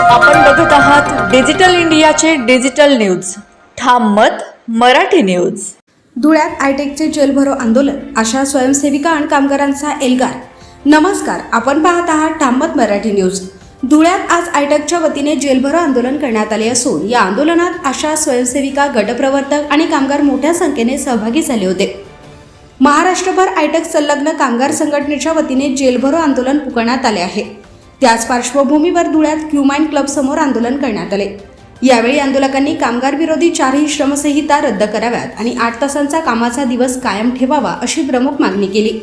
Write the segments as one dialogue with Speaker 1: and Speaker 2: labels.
Speaker 1: आपण बघत आहात डिजिटल इंडियाचे डिजिटल न्यूज. ठाम मत मराठी न्यूज.
Speaker 2: धुळ्यात आयटेकचे जेलभरो आंदोलन, आशा स्वयंसेविका आणि कामगारांचा एल्गार. नमस्कार, आपण पाहत आहात ठाम मत मराठी न्यूज. धुळ्यात आज आयटेकच्या वतीने जेलभरो आंदोलन करण्यात आले असून या आंदोलनात आशा स्वयंसेविका, गटप्रवर्तक आणि कामगार मोठ्या संख्येने सहभागी झाले होते. महाराष्ट्रभर आयटेक संलग्न कामगार संघटनेच्या वतीने जेलभरो आंदोलन पुकारण्यात आले आहे. त्याच पार्श्वभूमीवर धुळ्यात क्यूमाइन क्लब समोर आंदोलन करण्यात आले. यावेळी आंदोलकांनी कामगार विरोधी 4ही श्रमसंहिता रद्द कराव्यात आणि 8 तासांचा कामाचा दिवस कायम ठेवावा अशी प्रमुख मागणी केली.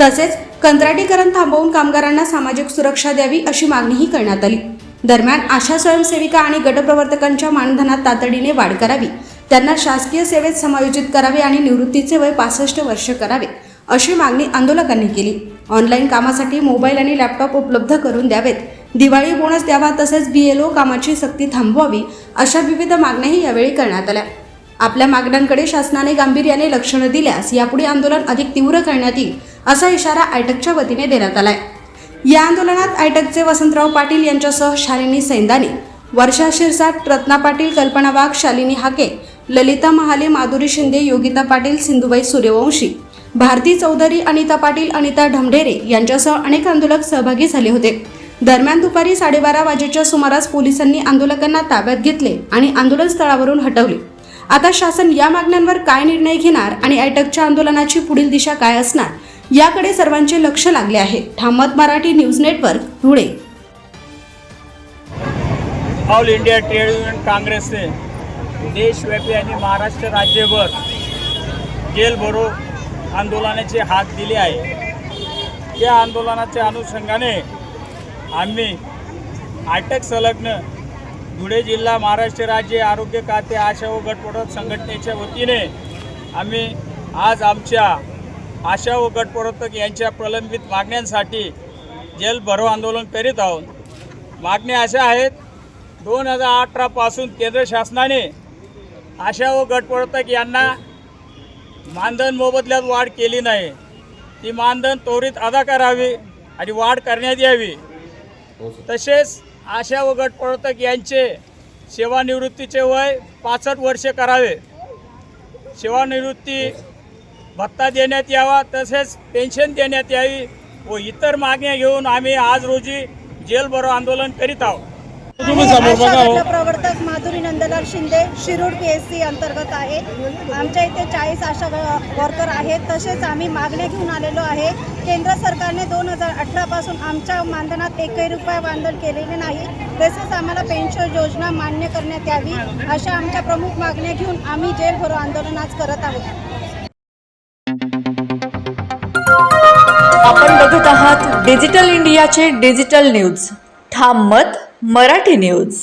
Speaker 2: तसेच कंत्राटीकरण थांबवून कामगारांना सामाजिक सुरक्षा द्यावी अशी मागणीही करण्यात आली. दरम्यान आशा स्वयंसेविका आणि गटप्रवर्तकांच्या मानधनात तातडीने वाढ करावी, त्यांना शासकीय सेवेत समायोजित करावे आणि निवृत्तीचे वय 65 वर्ष करावे अशी मागणी आंदोलकांनी केली. ऑनलाईन कामासाठी मोबाईल आणि लॅपटॉप उपलब्ध करून द्यावेत, दिवाळी बोनस द्यावा, तसेच BLO कामाची सक्ती थांबवावी अशा विविध मागण्याही यावेळी करण्यात आल्या. आपल्या मागण्यांकडे शासनाने गांभीर्याने लक्ष न दिल्यास यापुढे आंदोलन अधिक तीव्र करण्यात येईल असा इशारा आयटेकच्या वतीने देण्यात आलाय. या आंदोलनात आयटेकचे वसंतराव पाटील यांच्यासह शालिनी सैंदाने, वर्षा शिरसाट, रत्ना पाटील, कल्पना वाघ, शालिनी हाके, ललिता महाले, माधुरी शिंदे, योगिता पाटील, सिंधुबाई सूर्यवंशी, भारती चौधरी, अनिता पाटील, अनिता ढमढेरे यांच्यासह अनेक आंदोलक सहभागी झाले होते. दरम्यान दुपारी 12:30 वाजेच्या सुमारास पोलिसांनी आंदोलकांना ताब्यात घेतले आणि आंदोलन स्थळावरून हटवले. आता शासन या मागण्यांवर काय निर्णय घेणार आणि आयटेकच्या आंदोलनाची पुढील दिशा काय असणार याकडे सर्वांचे लक्ष लागले आहे. ठाम मत Marathi news network, Dhule.
Speaker 3: All India trade union काँग्रेसने देशव्यापी आणि महाराष्ट्र राज्यभर जेलभरो आंदोलनाचे हात दिले आहे. या आंदोलनाच्या अनुषंगाने आम्ही आयटेक संलग्न धुळे जिल्हा महाराष्ट्र राज्य आरोग्य खाते आशा व गटप्रवर्तक संघटनेच्या वतीने आम्ही आज आमच्या आशा व गटप्रवर्तक यांच्या प्रलंबित मागण्यांसाठी जेलभरो आंदोलन करीत आहोत. मागण्या अशा आहेत: 2018 पासून केंद्र शासनाने आशा व गटप्रवर्तक यांना मानधन मोबदल्यात वाढ केली नाही. ती मानधन त्वरित अदा करावी आणि वाढ करण्यात यावी. तसेच आशा व गटप्रवर्तक यांचे सेवानिवृत्तीचे वय 65 वर्ष करावे, सेवानिवृत्ती भत्ता देण्यात यावा, तसेच पेन्शन देण्यात यावी व इतर मागण्या घेऊन आम्ही आज रोजी जेलभरो आंदोलन करीत आहोत.
Speaker 4: प्रवर्तक माधुरी नंदलाल शिंदे, शिरूर PSC अंतर्गत आहे. आमच्या इथे 40 आशा वर्कर आहेत. तसेच आम्ही मागण्या घेऊन आलेलो आहे. केंद्र सरकारने 2018 पासून आमच्या मानधनात एकही रुपया वाढ केलेली नाही. तसेच आम्हाला पेन्शन योजना मान्य करण्यात यावी अशा आमच्या प्रमुख मागण्या घेऊन आम्ही जेलभरो आंदोलन आज करत आहोत.
Speaker 1: आपण बघत आहात डिजिटल इंडियाचे डिजिटल न्यूज. ठाम मत मराठी न्यूज.